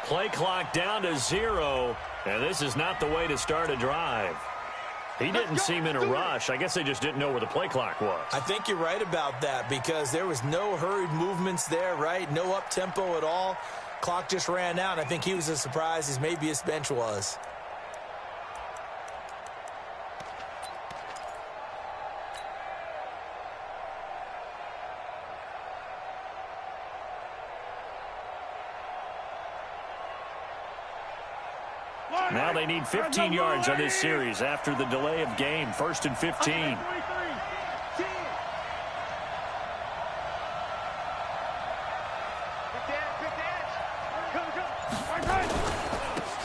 Play clock down to 0, and this is not the way to start a drive. He didn't seem in a rush. I guess they just didn't know where the play clock was. I think you're right about that because there was no hurried movements there, right? No up-tempo at all. Clock just ran out, and I think he was as surprised as maybe his bench was. Now they need 15 yards on this series after the delay of game. 1st and 15.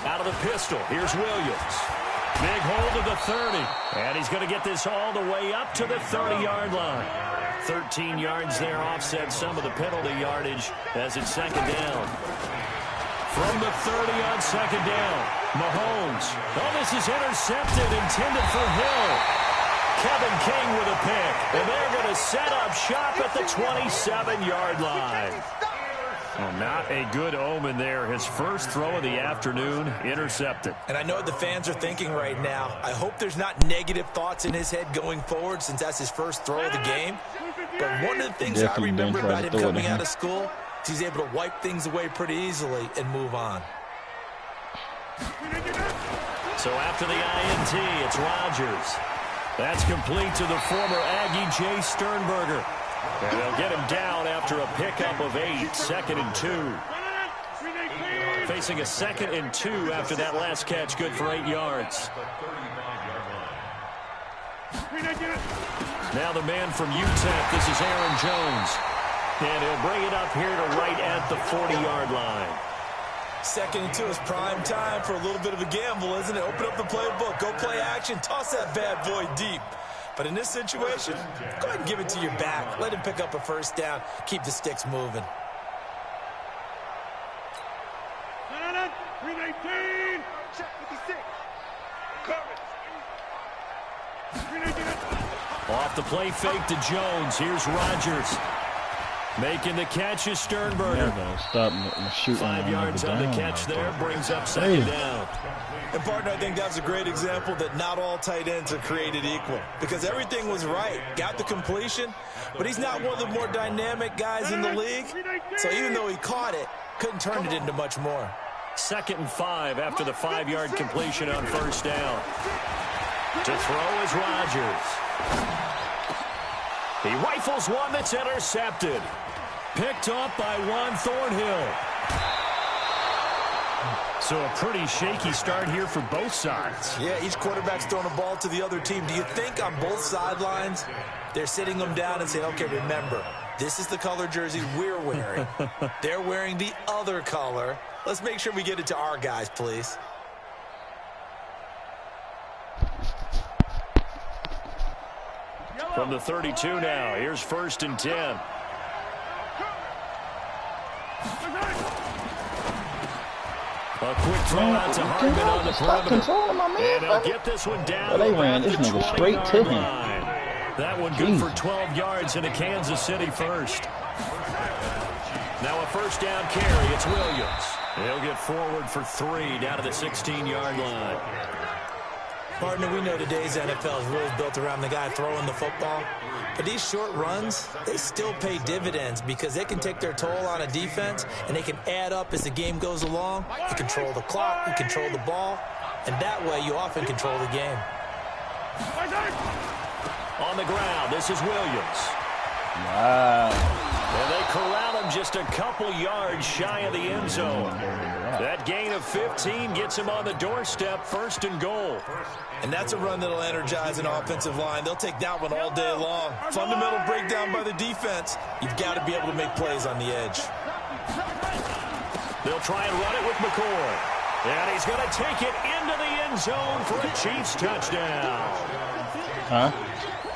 Out of the pistol. Here's Williams. Big hold of the 30. And he's going to get this all the way up to the 30-yard line. 13 yards there offsets some of the penalty yardage as it's 2nd down. From the 30 on 2nd down, Mahomes. Oh, this is intercepted, intended for Hill. Kevin King with a pick, and they're going to set up shop at the 27-yard line. Oh, not a good omen there. His first throw of the afternoon, intercepted. And I know what the fans are thinking right now. I hope there's not negative thoughts in his head going forward since that's his first throw of the game. But one of the things I remember about him coming out of school, he's able to wipe things away pretty easily and move on. So after the INT, it's Rodgers. That's complete to the former Aggie Jay Sternberger. And they'll get him down after a pickup of 8, 2nd and 2. Facing a 2nd and 2 after that last catch, good for 8 yards. Now the man from UTEP, this is Aaron Jones. And he'll bring it up here to right at the 40-yard line. 2nd and 2 is prime time for a little bit of a gamble, isn't it? Open up the playbook, go play action, toss that bad boy deep. But in this situation, go ahead and give it to your back. Let him pick up a 1st down. Keep the sticks moving. 319. Check 56. Off the play fake to Jones. Here's Rodgers. Making the catch is Sternberger. Stop shooting. 5 yards on the catch there. Brings up 2nd down. And, partner, I think that was a great example that not all tight ends are created equal because everything was right. Got the completion, but he's not one of the more dynamic guys in the league. So even though he caught it, couldn't turn it into much more. 2nd and 5 after the 5-yard completion on 1st down. To throw is Rodgers. He rifles one that's intercepted. Picked up by Juan Thornhill. So a pretty shaky start here for both sides. Yeah, each quarterback's throwing a ball to the other team. Do you think on both sidelines they're sitting them down and saying, okay, remember, this is the color jersey we're wearing. They're wearing the other color. Let's make sure we get it to our guys, please. From the 32 now, here's 1st and 10. A quick throw out to Hardman on the perimeter. And they'll get this one down. They ran this nigga straight to him. That one good for 12 yards into Kansas City 1st. Now a 1st down carry. It's Williams. He'll get forward for 3 down to the 16-yard line. Partner, we know today's NFL is really built around the guy throwing the football. But these short runs, they still pay dividends because they can take their toll on a defense and they can add up as the game goes along. You control the clock, you control the ball, and that way you often control the game. On the ground, this is Williams. Wow. And they corral him just a couple yards shy of the end zone. That gain of 15 gets him on the doorstep, 1st and goal. And that's a run that'll energize an offensive line. They'll take that one all day long. Fundamental breakdown by the defense. You've got to be able to make plays on the edge. They'll try and run it with McCoy. And he's going to take it into the end zone for a Chiefs touchdown. Huh?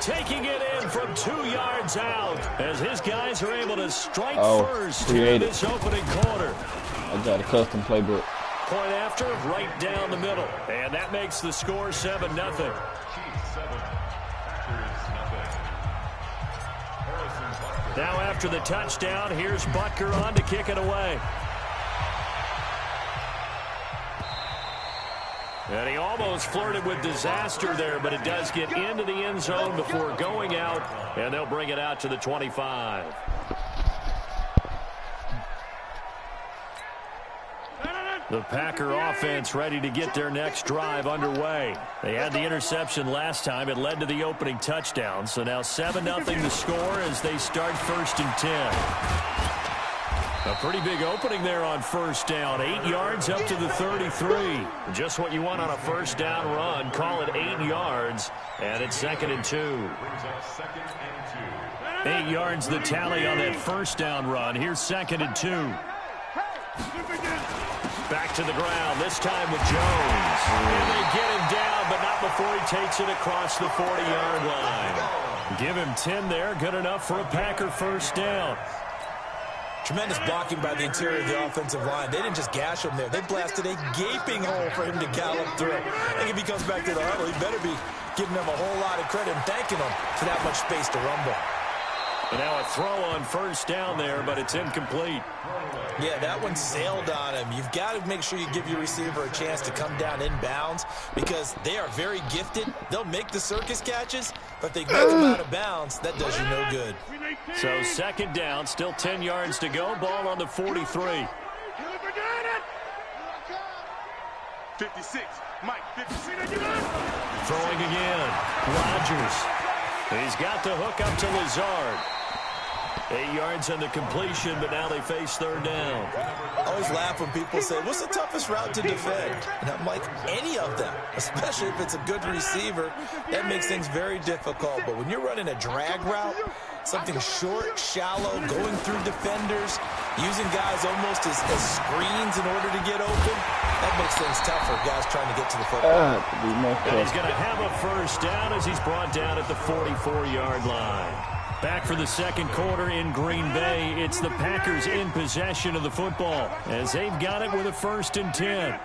Taking it in from 2 yards out as his guys are able to strike first in this opening quarter. I got a custom playbook. Point after, right down the middle. And that makes the score 7-0. Now after the touchdown, here's Butker on to kick it away. And he almost flirted with disaster there, but it does get into the end zone before going out, and they'll bring it out to the 25. The Packer offense ready to get their next drive underway. They had the interception last time. It led to the opening touchdown. So now 7-0 to score as they start 1st and 10. A pretty big opening there on first down. 8 yards up to the 33. Just what you want on a first down run. Call it 8 yards. And it's 2nd and 2. 8 yards the tally on that first down run. Here's 2nd and 2. Back to the ground, this time with Jones. And they get him down, but not before he takes it across the 40-yard line. Give him 10 there, good enough for a Packer first down. Tremendous blocking by the interior of the offensive line. They didn't just gash him there. They blasted a gaping hole for him to gallop through. I think if he comes back to the huddle, he better be giving them a whole lot of credit and thanking them for that much space to rumble. And now a throw on first down there, but it's incomplete. Yeah, that one sailed on him. You've got to make sure you give your receiver a chance to come down inbounds because they are very gifted. They'll make the circus catches, but if they make them out of bounds, that does you no good. So 2nd down, still 10 yards to go. Ball on the 43. 56. Mike, 56. Throwing again. Rodgers. He's got the hook up to Lazard. 8 yards on the completion, but now they face 3rd down. I always laugh when people say, what's the toughest route to defend? And I'm like, any of them, especially if it's a good receiver. That makes things very difficult. But when you're running a drag route, something short, shallow, going through defenders, using guys almost as screens in order to get open, that makes things tougher, guys trying to get to the football. And he's going to have a first down as he's brought down at the 44-yard line. Back for the 2nd quarter in Green Bay. It's the Packers in possession of the football as they've got it with a 1st and 10.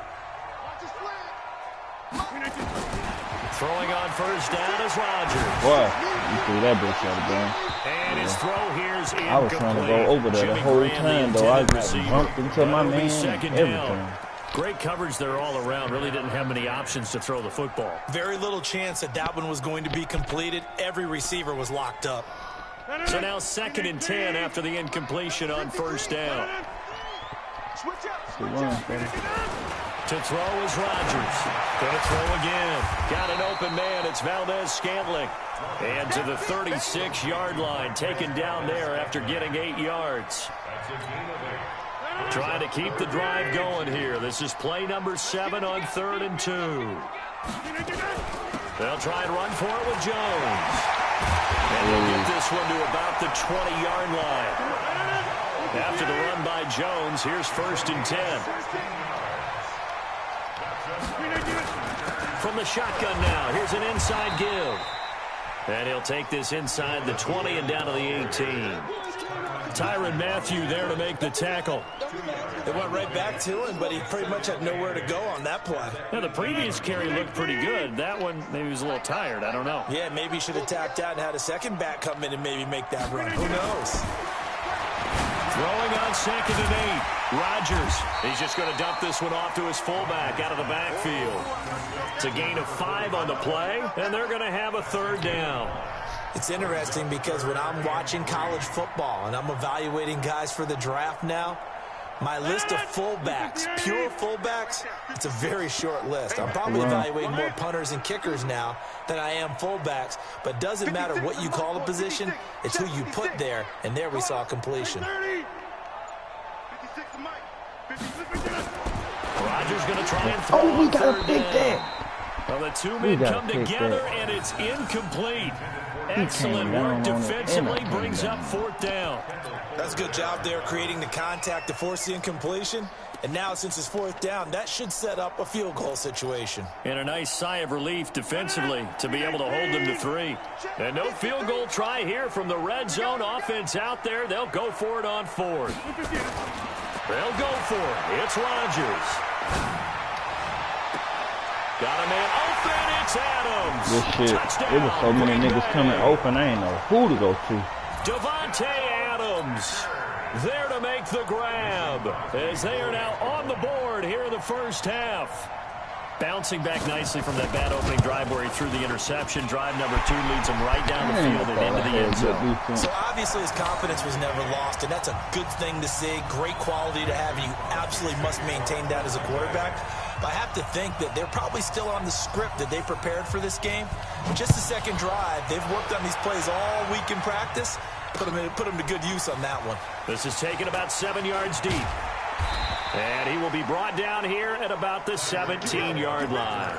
Throwing on first down is Rodgers. Boy, you threw that bitch out of game. And his throw here is incomplete. I was trying to go over there the whole time, though. I got bumped into my man and everything. Great coverage there all around. Really didn't have many options to throw the football. Very little chance that one was going to be completed. Every receiver was locked up. So now 2nd and 10 after the incompletion on first down. To throw is Rodgers. Going to throw again. Got an open man. It's Valdez-Scantling. And to the 36-yard line. Taken down there after getting 8 yards. Trying to keep the drive going here. This is play number 7 on 3rd and 2. They'll try and run for it with Jones. And they'll get this one to about the 20-yard line. After the run by Jones, here's 1st and 10. From the shotgun now, here's an inside give. And he'll take this inside the 20 and down to the 18. Tyrann Mathieu there to make the tackle. They went right back to him, but he pretty much had nowhere to go on that play. Now, the previous carry looked pretty good. That one, maybe he was a little tired. I don't know. Yeah, maybe he should have tapped out and had a second back come in and maybe make that run. Who knows? Throwing on 2nd and 8. Rodgers. He's just going to dump this one off to his fullback out of the backfield. It's a gain of 5 on the play, and they're going to have a 3rd down. It's interesting because when I'm watching college football and I'm evaluating guys for the draft now, my list of fullbacks, pure fullbacks, it's a very short list. I'm probably evaluating more punters and kickers now than I am fullbacks, but it doesn't matter what you call the position, it's who you put there, and there we saw completion. Rodgers going to try and throw. Oh, we got to pick that. Well, the two men come together, and it's incomplete. Excellent work defensively, brings up 4th down. That's a good job there creating the contact to force the incompletion. And now, since it's 4th down, that should set up a field goal situation. And a nice sigh of relief defensively to be able to hold them to 3. And no field goal try here from the red zone offense out there. They'll go for it on 4th. They'll go for it. It's Rodgers. Got a man open. It's Adams. This shit, Touchdown. there was so many niggas coming open, I ain't know who to go to. Davante Adams there to make the grab as they are now on the board here in the first half. Bouncing back nicely from that bad opening drive where he threw the interception. Drive number 2 leads him right down the field and into the end zone. So obviously his confidence was never lost, and that's a good thing to see. Great quality to have, and you absolutely must maintain that as a quarterback. But I have to think that they're probably still on the script that they prepared for this game. Just the second drive, they've worked on these plays all week in practice. Put them to good use on that one. This is taken about 7 yards deep. And he will be brought down here at about the 17-yard line.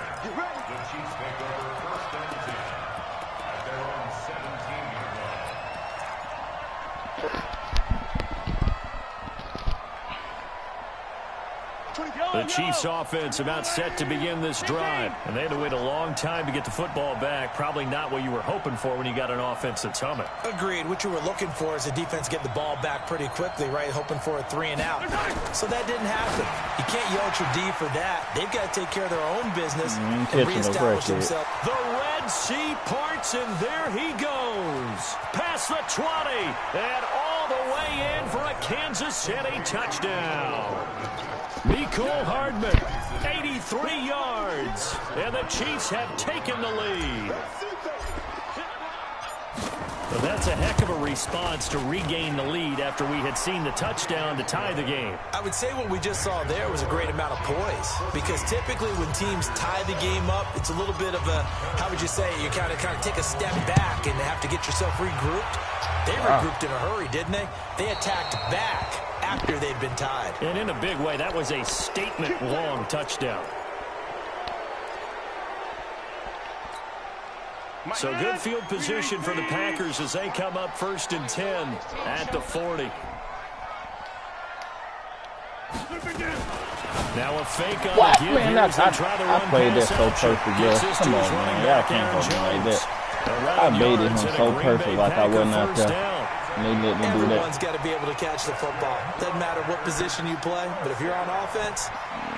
The Chiefs offense about set to begin this drive. And they had to wait a long time to get the football back. Probably not what you were hoping for when you got an offense that's humming. Agreed. What you were looking for is the defense get the ball back pretty quickly, right? Hoping for a 3 and out. So that didn't happen. You can't yell at your D for that. They've got to take care of their own business and reestablish themselves. The Red Sea parts, and there he goes. Past the 20 and all the way in for a Kansas City touchdown. Mecole Hardman, 83 yards, and the Chiefs have taken the lead. Well, that's a heck of a response to regain the lead after we had seen the touchdown to tie the game. I would say what we just saw there was a great amount of poise, because typically when teams tie the game up, it's a little bit of a, how would you say, you kind of take a step back and have to get yourself regrouped. They regrouped in a hurry, didn't they? They attacked back after they'd been tied. And in a big way, that was a statement-long touchdown. So good field position for the Packers as they come up 1st and 10 at the 40. Now a fake on What? the give Man, here as they try to run played that pass so action. perfect, yeah. Come on, man. Y'all can't hold me like that. I baited him so perfect like I wasn't out there. And they let me do that. Everyone's got to be able to catch the football. Doesn't matter what position you play, but if you're on offense,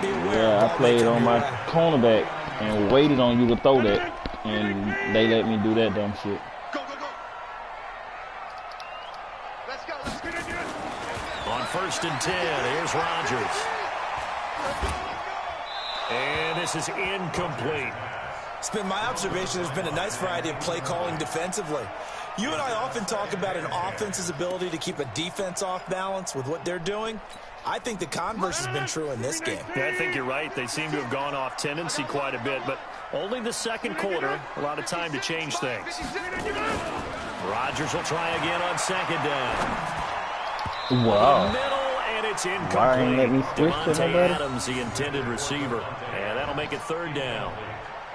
be aware. Yeah, I played on my cornerback and waited on you to throw that, and they let me do that dumb shit. Go, go, go. Let's go. Let's get it. On 1st and 10, here's Rodgers. And this is incomplete. It's been my observation there's been a nice variety of play calling defensively. You and I often talk about an offense's ability to keep a defense off balance with what they're doing. I think the converse has been true in this game. Yeah, I think you're right. They seem to have gone off tendency quite a bit, but only the second quarter, a lot of time to change things. Rodgers will try again on 2nd down. Wow. Middle, and it's incomplete. Why ain't let me switch to Davante nobody? Adams, the intended receiver, and that'll make it 3rd down.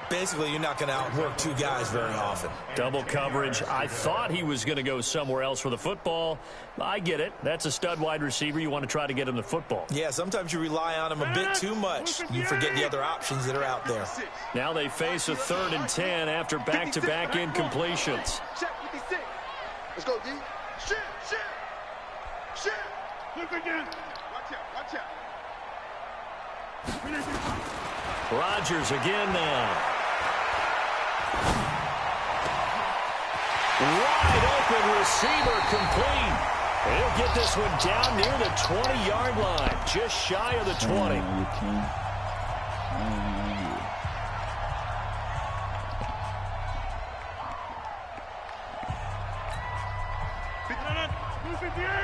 Basically, you're not going to outwork 2 guys very often. Double coverage. I thought he was going to go somewhere else for the football. I get it. That's a stud wide receiver. You want to try to get him the football. Yeah, sometimes you rely on him a bit too much. You forget the other options that are out there. Now they face a 3rd and 10 after back-to-back incompletions. Check 56. Let's go, D. Shit, shit, shit. Look again. Watch out, watch out. Rodgers again now. Wide open receiver complete. He'll get this one down near the 20-yard line, just shy of the 20.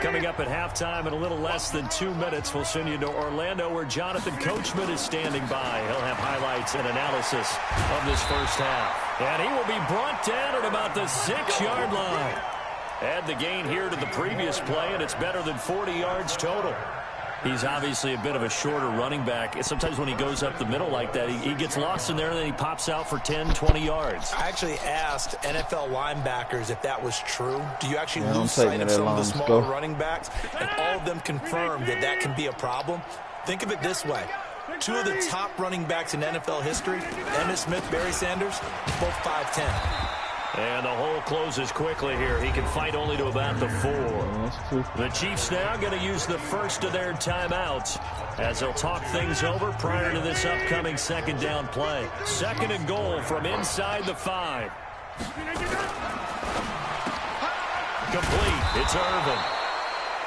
Coming up at halftime in a little less than 2 minutes, we'll send you to Orlando where Jonathan Coachman is standing by. He'll have highlights and analysis of this first half. And he will be brought down at about the 6-yard line. Add the gain here to the previous play, and it's better than 40 yards total. He's obviously a bit of a shorter running back. Sometimes when he goes up the middle like that, he gets lost in there, and then he pops out for 10, 20 yards. I actually asked NFL linebackers if that was true. Do you actually lose sight of some of the smaller running backs? And all of them confirmed that that can be a problem. Think of it this way. 2 of the top running backs in NFL history, Emmitt Smith, Barry Sanders, both 5'10". And the hole closes quickly here. He can fight only to about the 4. The Chiefs now going to use the first of their timeouts as they'll talk things over prior to this upcoming 2nd down play. 2nd and goal from inside the 5. Complete. It's Irvin.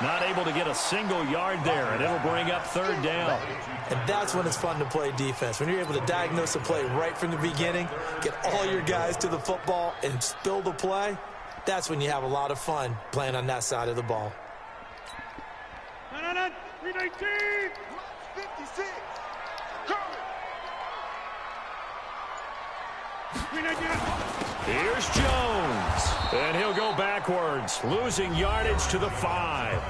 Not able to get a single yard there, and it'll bring up 3rd down. And that's when it's fun to play defense. When you're able to diagnose a play right from the beginning, get all your guys to the football, and spill the play, that's when you have a lot of fun playing on that side of the ball. 319. 56. Here's Jones, and he'll go backwards, losing yardage to the 5.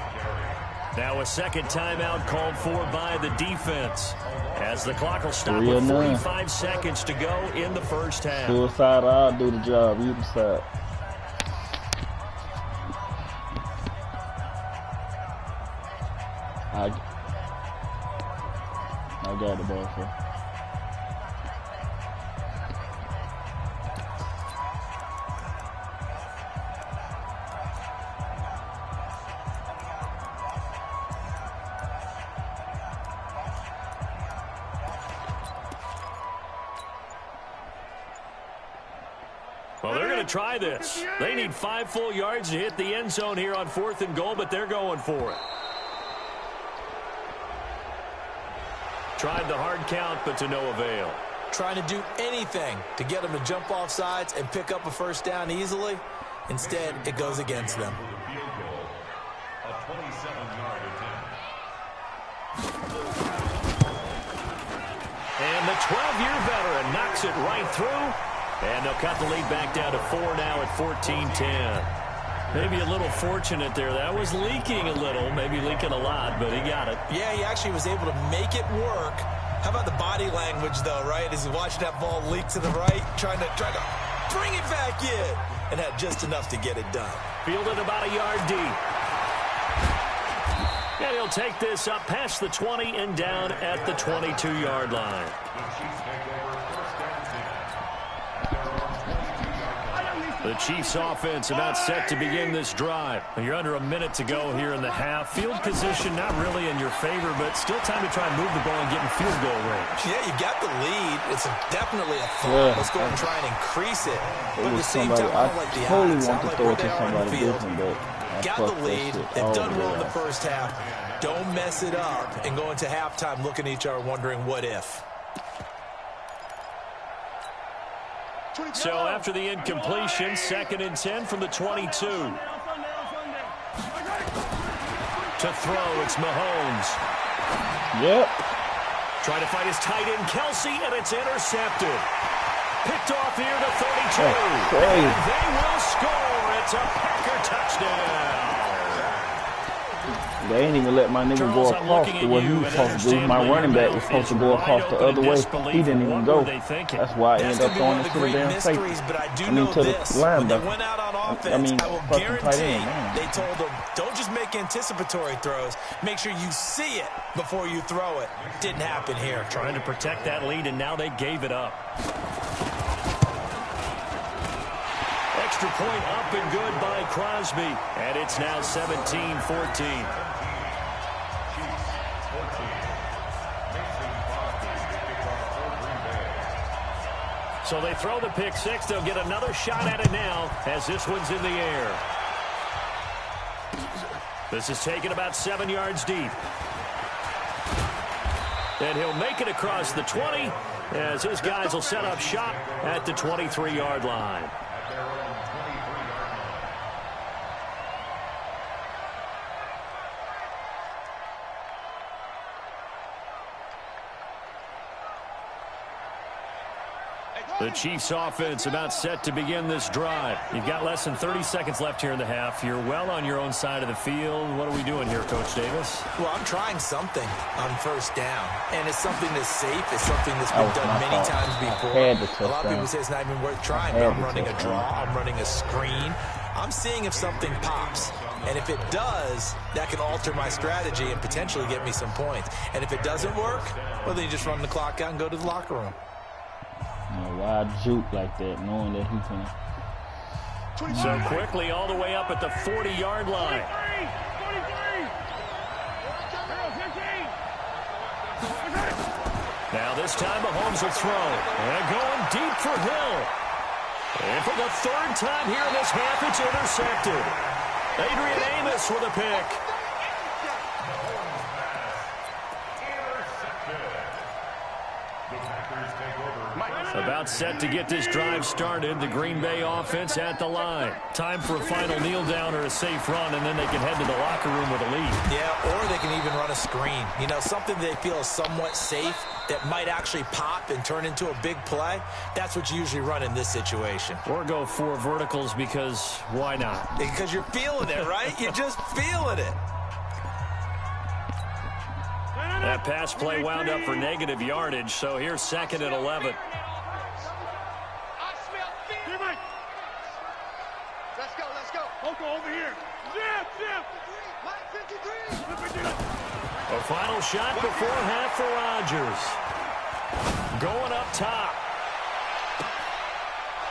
Now a second timeout called for by the defense, as the clock will stop with 45 seconds to go in the first half. Suicide, I'll do the job. You decide. I got the ball, sir. Well, they're going to try this. They need 5 full yards to hit the end zone here on 4th and goal, but they're going for it. Tried the hard count, but to no avail. Trying to do anything to get them to jump off sides and pick up a first down easily. Instead, it goes against them. And the 12-year veteran knocks it right through. And they'll cut the lead back down to 4 now at 14-10. Maybe a little fortunate there. That was leaking a little, maybe leaking a lot, but he got it. Yeah, he actually was able to make it work. How about the body language, though, right? As he watched that ball leak to the right, trying to bring it back in, and had just enough to get it done. Fielded about a yard deep. And he'll take this up past the 20 and down at the 22-yard line. The Chiefs offense about set to begin this drive. You're under a minute to go here in the half. Field position not really in your favor, but still time to try and move the ball and get in field goal range. Yeah, you got the lead. It's definitely a thought. Let's go and try and increase it. But at the same time, I don't like the odds. I don't like where they are on the field. Got the lead. They've done well in the first half. Don't mess it up and go into halftime looking at each other wondering what if. So after the incompletion, 2nd and 10 from the 22. To throw, it's Mahomes. Yep. Trying to fight his tight end, Kelsey, and it's intercepted. Picked off here to 32. And they will score. It's a Packer touchdown. They ain't even let my nigga go across to what he was supposed to do. My running back was supposed to go across the other way. He didn't even go. That's why I ended up throwing it to the damn safety. To the linebacker. Went out on offense, I will guarantee they told them, don't just make anticipatory throws. Make sure you see it before you throw it. Didn't happen here. Trying to protect that lead, and now they gave it up. Extra point up and good by Crosby. And it's now 17-14. So they throw the pick six. They'll get another shot at it now as this one's in the air. This is taken about 7 yards deep. And he'll make it across the 20 as his guys will set up shop at the 23-yard line. The Chiefs offense about set to begin this drive. You've got less than 30 seconds left here in the half. You're well on your own side of the field. What are we doing here, Coach Davis? Well, I'm trying something on first down. And it's something that's safe. It's something that's been done many times before. A lot of people say it's not even worth trying. But I'm running a draw. I'm running a screen. I'm seeing if something pops. And if it does, that can alter my strategy and potentially get me some points. And if it doesn't work, well, then you just run the clock out and go to the locker room. Wide juke like that, knowing that he can. So quickly all the way up at the 40-yard line. Now this time Mahomes will throw. And going deep for Hill. And for the third time here in this half, it's intercepted. Adrian Amos with a pick. About set to get this drive started. The Green Bay offense at the line. Time for a final kneel down or a safe run, and then they can head to the locker room with a lead. Yeah, or they can even run a screen. You know, something they feel is somewhat safe that might actually pop and turn into a big play. That's what you usually run in this situation. Or go 4 verticals because why not? Because you're feeling it, right? You're just feeling it. That pass play wound up for negative yardage, so here's 2nd and 11. Let's go. Over here. Zip. A final shot before half for Rodgers. Going up top.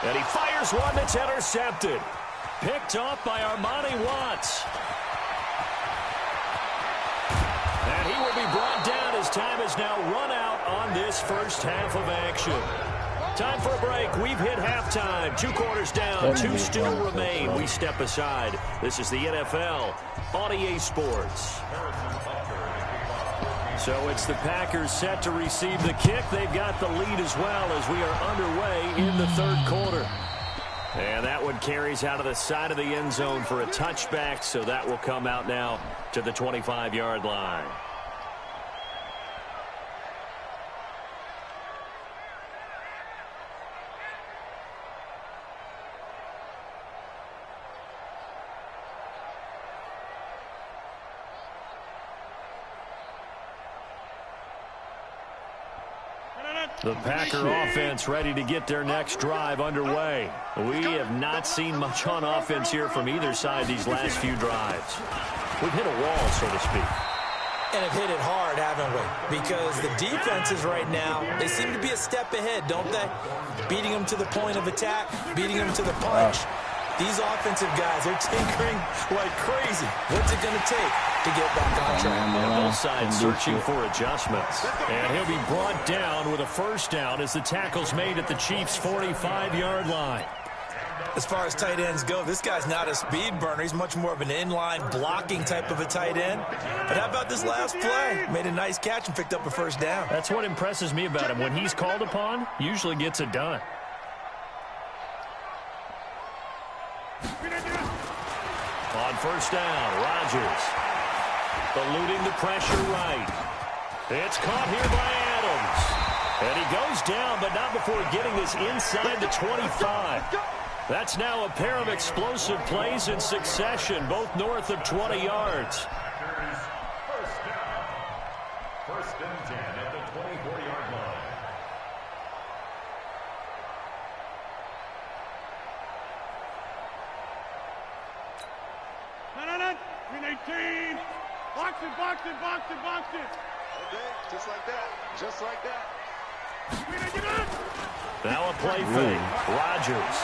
And he fires one that's intercepted. Picked off by Armani Watts. And he will be brought down as time has now run out on this first half of action. Time for a break. We've hit halftime. 2 quarters down. 2 still remain. We step aside. This is the NFL on EA Sports. So it's the Packers set to receive the kick. They've got the lead as well as we are underway in the 3rd quarter. And that one carries out of the side of the end zone for a touchback, so that will come out now to the 25-yard line. The Packer offense ready to get their next drive underway. We have not seen much on offense here from either side these last few drives. We've hit a wall, so to speak. And have hit it hard, haven't we? Because the defenses right now, they seem to be a step ahead, don't they? Beating them to the point of attack, beating them to the punch. These offensive guys, they're tinkering like crazy. What's it going to take to get back on track? Both sides searching for adjustments. And he'll be brought down with a first down as the tackle's made at the Chiefs' 45-yard line. As far as tight ends go, this guy's not a speed burner. He's much more of an inline blocking type of a tight end. But how about this last play? Made a nice catch and picked up a first down. That's what impresses me about him. When he's called upon, usually gets it done. On first down, Rodgers eluding the pressure right. It's caught here by Adams. And he goes down, but not before getting this inside the 25. That's now a pair of explosive plays in succession, both north of 20 yards. First and 10 at the 24-yard line. Box it. Okay, just like that. Now a play fake. Rodgers.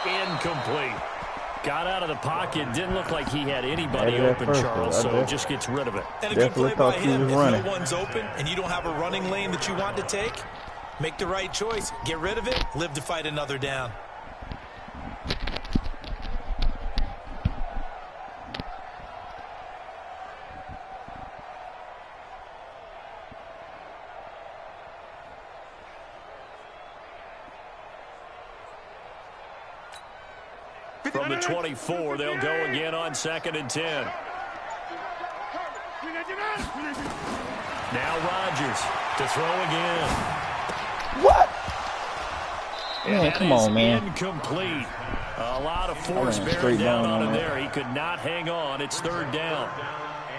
Incomplete. Got out of the pocket. Didn't look like he had anybody open, Charles, so just gets rid of it. And a good play by him. If no one's open and you don't have a running lane that you want to take, make the right choice. Get rid of it. Live to fight another down. From the 24, they'll go again on 2nd and 10. Now Rodgers to throw again. What? And Man, come on, man. Incomplete. A lot of force bearing down on him there. He could not hang on. It's 3rd down.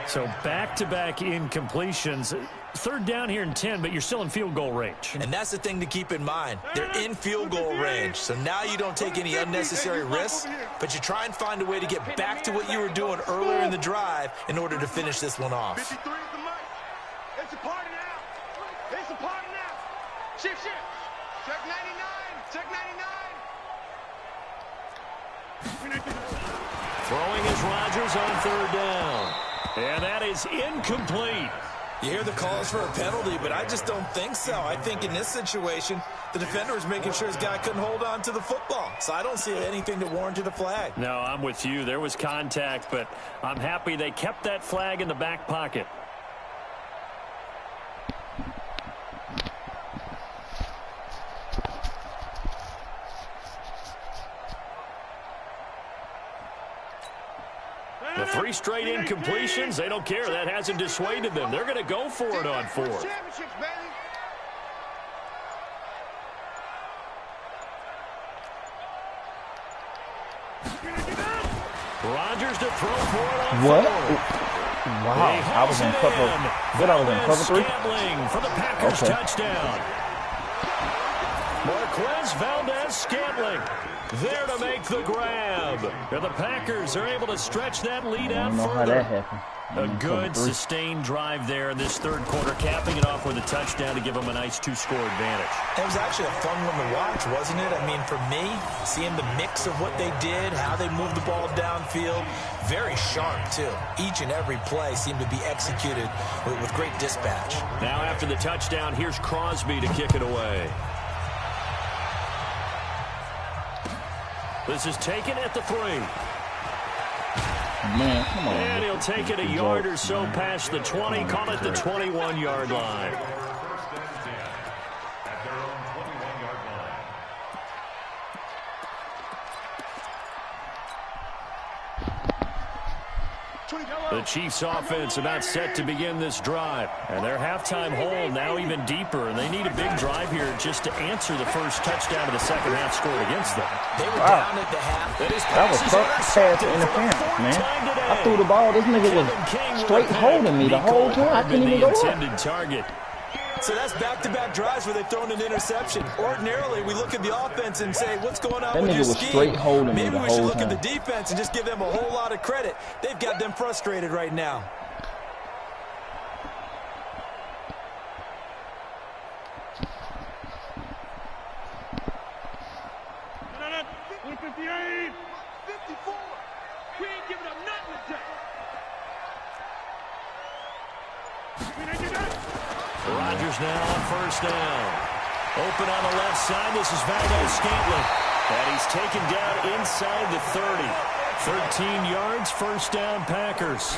So back-to-back incompletions. 3rd down here in 10, but you're still in field goal range. And that's the thing to keep in mind. They're in field goal range. So now you don't take any unnecessary risks, but you try and find a way to get back to what you were doing earlier in the drive in order to finish this one off. 53 is the mic. It's a party now. It's a party now. Shift. Check 99. Throwing is Rodgers on 3rd down. And that is incomplete. You hear the calls for a penalty, but I just don't think so. I think in this situation, the defender was making sure his guy couldn't hold on to the football. So I don't see anything that warranted a flag. No, I'm with you. There was contact, but I'm happy they kept that flag in the back pocket. The 3 straight incompletions, they don't care. That hasn't dissuaded them. They're going to go for it on 4th. Rodgers to throw for it on 4th. What? Wow, I was in cover. Then I was in cover 3. Scantling for the Packers touchdown. Marquez Valdez-Scantling there to make the grab. And the Packers are able to stretch that lead out further. How that happened. A good sustained drive there in this 3rd quarter, capping it off with a touchdown to give them a nice 2-score advantage. It was actually a fun one to watch, wasn't it? I mean, for me, seeing the mix of what they did, how they moved the ball downfield, very sharp, too. Each and every play seemed to be executed with great dispatch. Now after the touchdown, here's Crosby to kick it away. This is taken at the 3. Man, come on. And he'll take it a yard or so past the 20, call it the 21-yard line. The Chiefs offense about set to begin this drive. And their halftime hole now even deeper. And they need a big drive here just to answer the first touchdown of the second half scored against them. They were down at the half. That was pass interference, man. I threw the ball. This nigga was straight holding me the whole time. I couldn't even go up. Target. So that's back-to-back drives where they've thrown an interception. Ordinarily, we look at the offense and say, what's going on with your scheme? Straight holding Maybe me the we should whole look time. at the defense and just give them a whole lot of credit. They've got them frustrated right now. We ain't giving up nothing today. Rodgers now on first down. Open on the left side. This is Valdez-Scantling. And he's taken down inside the 30. 13 yards, first down, Packers.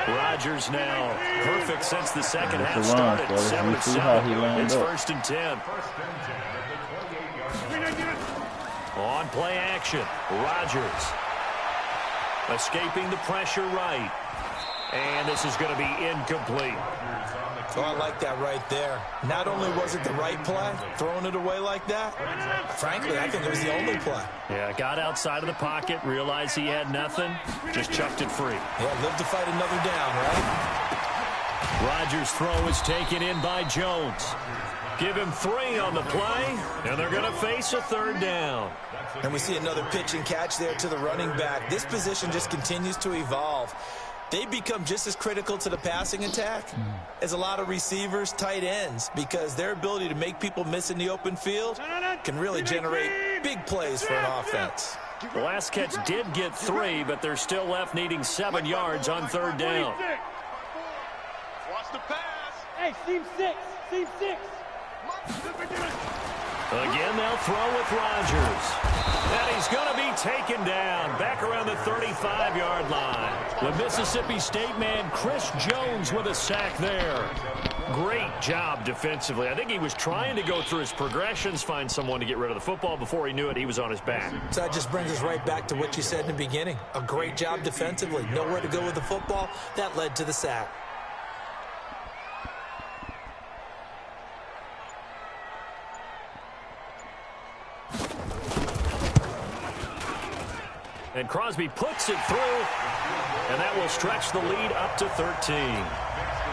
Rodgers now perfect since the second half started. 7-7. It's 1st and 10. On play action, Rodgers escaping the pressure right. And this is going to be incomplete. Oh, I like that right there. Not only was it the right play, throwing it away like that, frankly, I think it was the only play. Yeah, got outside of the pocket, realized he had nothing, just chucked it free. Yeah, live to fight another down, right? Rodgers' throw is taken in by Jones. Give him 3 on the play, and they're going to face a 3rd down. And we see another pitch and catch there to the running back. This position just continues to evolve. They become just as critical to the passing attack as a lot of receivers, tight ends, because their ability to make people miss in the open field can really generate big plays for an offense. The last catch did get 3, but they're still left needing 7 yards on 3rd down. Watch the pass. Hey, seam 6. Seam 6. Again, they'll throw with Rodgers. And he's going to be taken down back around the 35-yard line. The Mississippi State man, Chris Jones, with a sack there. Great job defensively. I think he was trying to go through his progressions, find someone to get rid of the football. Before he knew it, he was on his back. So that just brings us right back to what you said in the beginning. A great job defensively. Nowhere to go with the football. That led to the sack. And Crosby puts it through, and that will stretch the lead up to 13.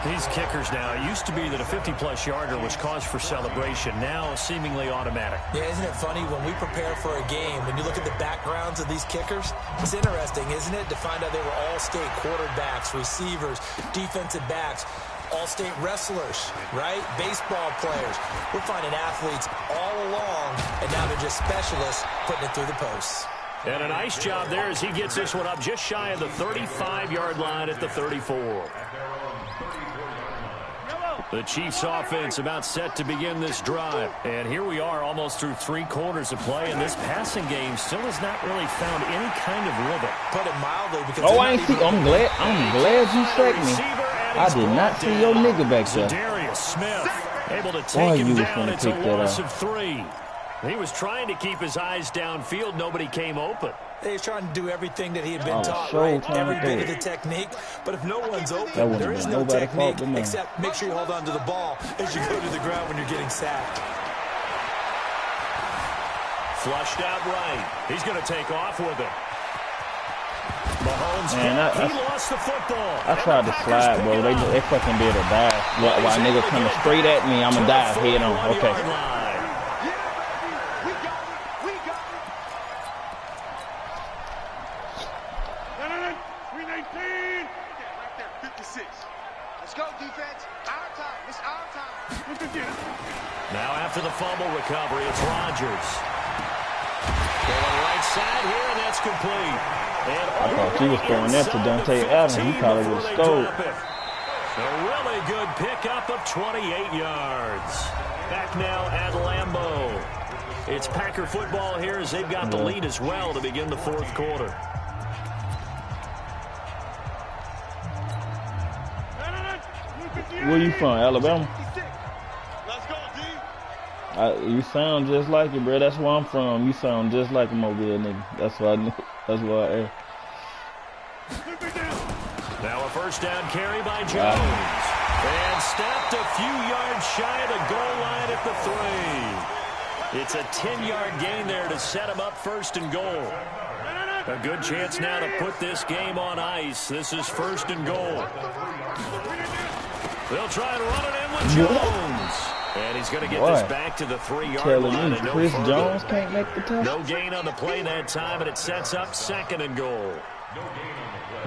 These kickers now, it used to be that a 50-plus yarder was cause for celebration. Now seemingly automatic. Yeah, isn't it funny when we prepare for a game, when you look at the backgrounds of these kickers, it's interesting, isn't it, to find out they were all-state quarterbacks, receivers, defensive backs, all-state wrestlers, right? Baseball players. We're finding athletes all along, and now they're just specialists putting it through the posts. And a nice job there as he gets this one up just shy of the 35-yard line at the 34. The Chiefs offense about set to begin this drive. And here we are almost through 3 quarters of play, and this passing game still has not really found any kind of rhythm. Put it mildly, because I ain't see. I'm glad you sacked me. I did not see your nigga back there. Darius Smith able to take him down. It's a loss of 3. He was trying to keep his eyes downfield. Nobody came open. He's trying to do everything that he had been taught, right? Every bit of the technique. But if no one's open, there is no technique except make sure you hold on to the ball as you go to the ground when you're getting sacked. Flushed out right. He's going to take off with it. Mahomes, he lost the football. I tried to slide, bro. They fucking did a dive. While nigga coming straight at me, I'm going to dive head on. Okay. Now after the fumble recovery, it's Rodgers. Going right side here, and that's complete. And I thought he was throwing that to Dante Adams. He probably would have scored. A really good pickup of 28 yards. Back now at Lambeau. It's Packer football here as they've got the lead as well to begin the 4th quarter. Where you from, Alabama? You sound just like it, bro. That's where I'm from. You sound just like a Mobile nigga. That's why I knew. That's why I asked. Now a first down carry by Jones. And stopped a few yards shy of the goal line at the 3. It's a 10-yard gain there to set him up 1st and goal. A good chance now to put this game on ice. This is 1st and goal. They'll try and run it in with Jones. And he's going to get this back to the 3-yard line. Me, Chris Jones can't make the touch. No gain on the play that time, and it sets up 2nd and goal.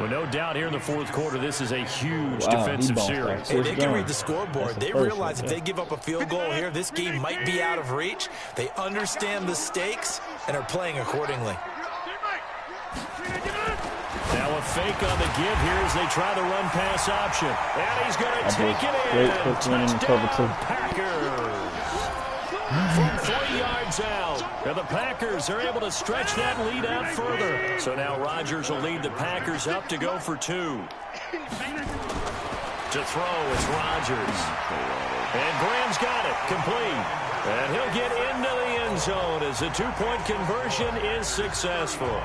Well, no doubt here in the 4th quarter, this is a huge defensive series. Hey, they can read the scoreboard. They realize if they give up a field goal here, this game might be out of reach. They understand the stakes and are playing accordingly. Now a fake on the give here as they try the run-pass option. And he's going to take it in. Touchdown, Packers. From 3 yards out. And the Packers are able to stretch that lead out further. So now Rodgers will lead the Packers up to go for 2. To throw, it's Rodgers. And Graham's got it, complete. And he'll get into the end zone as the 2-point conversion is successful.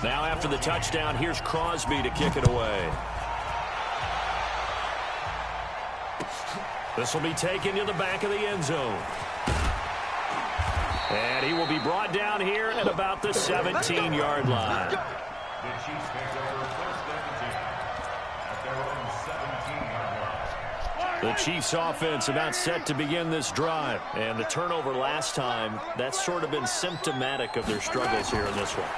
Now after the touchdown, here's Crosby to kick it away. This will be taken to the back of the end zone. And he will be brought down here at about the 17-yard line. The Chiefs picked over 1st and 10 at their own 17-yard line. The Chiefs offense about set to begin this drive. And the turnover last time, that's sort of been symptomatic of their struggles here in this one.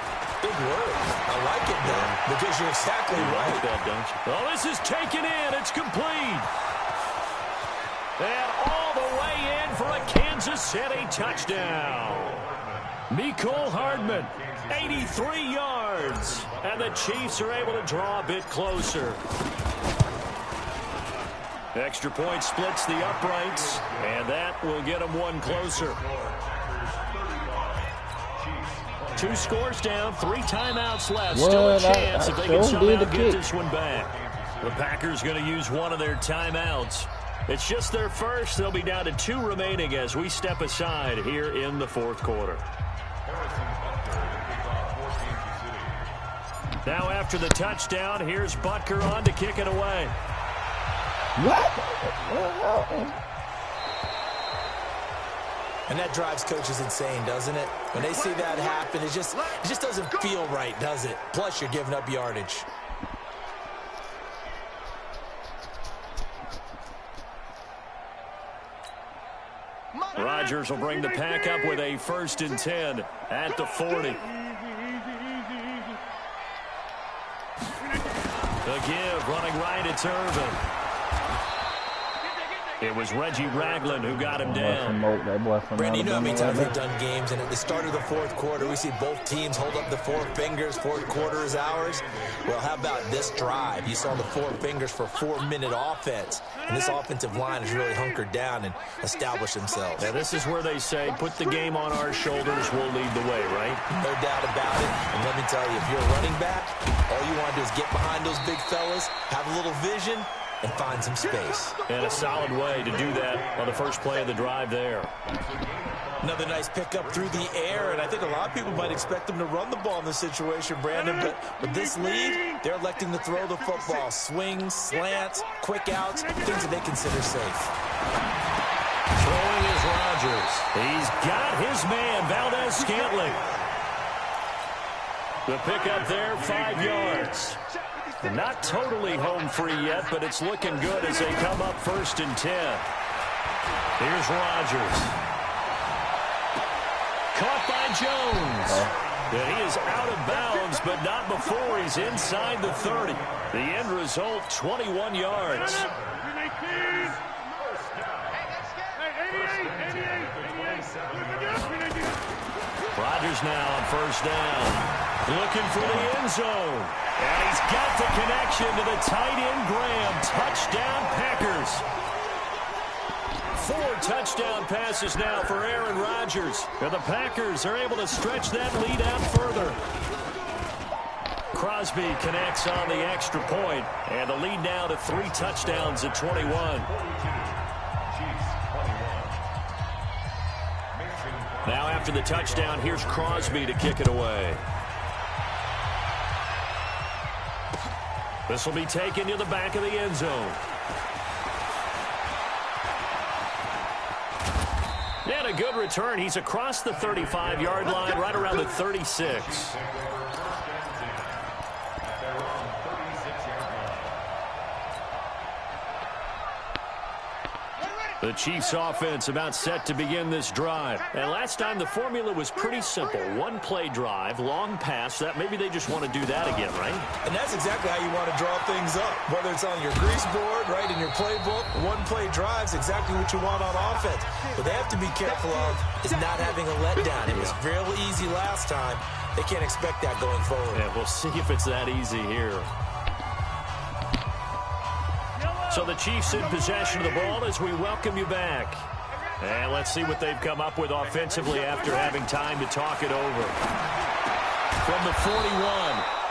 Big word. I like it, though, because you're exactly right. Like that, don't you? Oh, this is taken in. It's complete. And all the way in for a Kansas City touchdown. Mecole Hardman, 83 yards. And the Chiefs are able to draw a bit closer. Extra point splits the uprights, and that will get them 1 closer. 2 scores down, 3 timeouts left. Still a chance if they can somehow get this one back. The Packers going to use one of their timeouts. It's just their first. They'll be down to 2 remaining as we step aside here in the 4th quarter. Now after the touchdown, here's Butker on to kick it away. What? And that drives coaches insane, doesn't it? When they see that happen, it just doesn't feel right, does it? Plus, you're giving up yardage. Rodgers will bring the pack up with a 1st and 10 at the 40. The give, running right, it's Irvin. It was Reggie Ragland who got him down. Brandon, you know how many times we've done games, and at the start of the fourth quarter, we see both teams hold up the four fingers. Fourth quarter is ours. Well, how about this drive? You saw the four fingers for 4-minute offense, and this offensive line has really hunkered down and established themselves. Now, this is where they say, put the game on our shoulders, we'll lead the way, right? No doubt about it. And let me tell you, if you're a running back, all you want to do is get behind those big fellas, have a little vision, and find some space. And a solid way to do that on the first play of the drive there. Another nice pickup through the air, and I think a lot of people might expect them to run the ball in this situation, Brandon, but with this lead, they're electing to throw the football. Swings, slants, quick outs, things that they consider safe. Throwing is Rodgers. He's got his man, Valdez-Scantling. The pickup there, 5 yards. Not totally home free yet, but it's looking good as they come up 1st and 10. Here's Rodgers. Caught by Jones. And he is out of bounds, but not before he's inside the 30. The end result, 21 yards. Rodgers now on 1st down. Looking for the end zone. And he's got the connection to the tight end, Graham. Touchdown, Packers. 4 touchdown passes now for Aaron Rodgers. And the Packers are able to stretch that lead out further. Crosby connects on the extra point, and the lead now to 3 touchdowns at 21. Now after the touchdown, here's Crosby to kick it away. This will be taken to the back of the end zone. And a good return. He's across the 35-yard line, right around the 36. The Chiefs offense about set to begin this drive. And last time the formula was pretty simple. 1-play drive, long pass. That maybe they just want to do that again, right? And that's exactly how you want to draw things up. Whether it's on your grease board, right, in your playbook, 1-play drive's exactly what you want on offense. What they have to be careful of is not having a letdown. It was real easy last time. They can't expect that going forward. Yeah, we'll see if it's that easy here. So the Chiefs in possession of the ball as we welcome you back. And let's see what they've come up with offensively after having time to talk it over. From the 41,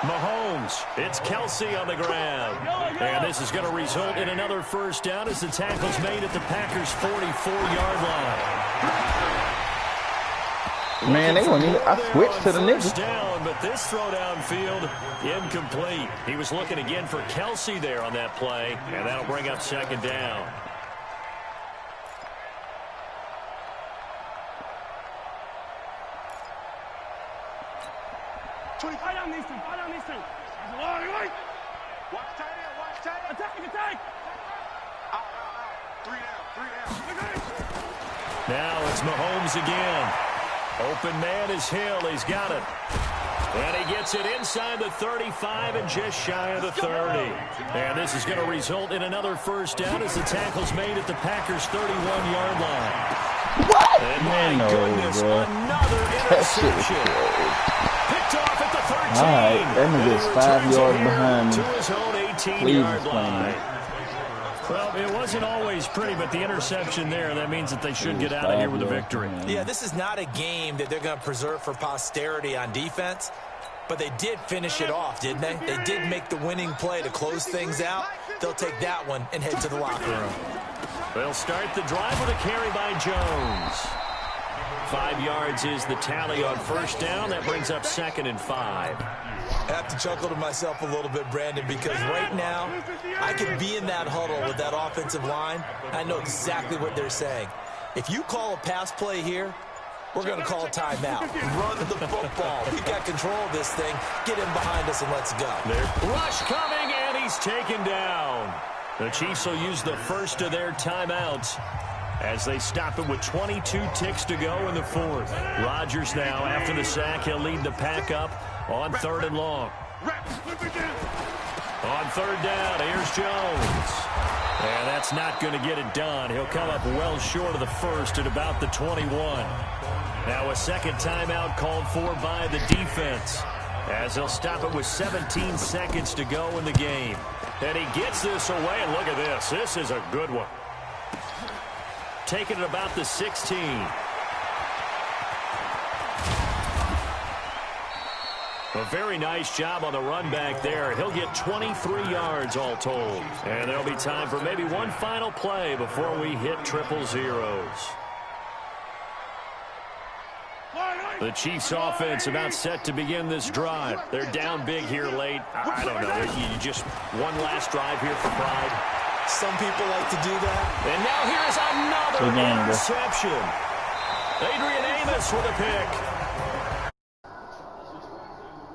Mahomes. It's Kelsey on the ground. And this is going to result in another 1st down as the tackle's made at the Packers' 44-yard line. Man, they wouldn't even. I switched to the niggas. Down, but this throw downfield incomplete. He was looking again for Kelsey there on that play, and that'll bring up 2nd down. Watch tight end, watch tight end. Attack. Out. 3 down. Now it's Mahomes again. Open man is Hill. He's got it. And he gets it inside the 35 and just shy of the 30. And this is going to result in another 1st down as the tackle's made at the Packers' 31-yard line. What? And my goodness, another interception. Picked off at the 13. All right, that nigga's 5 yards behind me. To his own 18-yard line. Well, it wasn't always pretty, but the interception there, that means that they should get out of here with a victory. Yeah, this is not a game that they're going to preserve for posterity on defense, but they did finish it off, didn't they? They did make the winning play to close things out. They'll take that one and head to the locker room. They'll start the drive with a carry by Jones. 5 yards is the tally on 1st down. That brings up 2nd and 5. I have to chuckle to myself a little bit, Brandon, because right now I could be in that huddle with that offensive line. I know exactly what they're saying. If you call a pass play here, we're going to call a timeout. Run the football. We've got control of this thing. Get him behind us and let's go. Rush coming, and he's taken down. The Chiefs will use the first of their timeouts as they stop it with 22 ticks to go in the 4th. Rodgers now, after the sack, he'll lead the pack up on 3rd and long. On 3rd down, here's Jones. And that's not going to get it done. He'll come up well short of the first at about the 21. Now a second timeout called for by the defense, as he'll stop it with 17 seconds to go in the game. And he gets this away, and look at this. This is a good one. Taking it about the 16. A very nice job on the run back there. He'll get 23 yards all told. And there'll be time for maybe one final play before we hit triple zeros. The Chiefs offense about set to begin this drive. They're down big here late. I don't know. You just one last drive here for pride. Some people like to do that. And now here's another interception. Adrian Amos with a pick.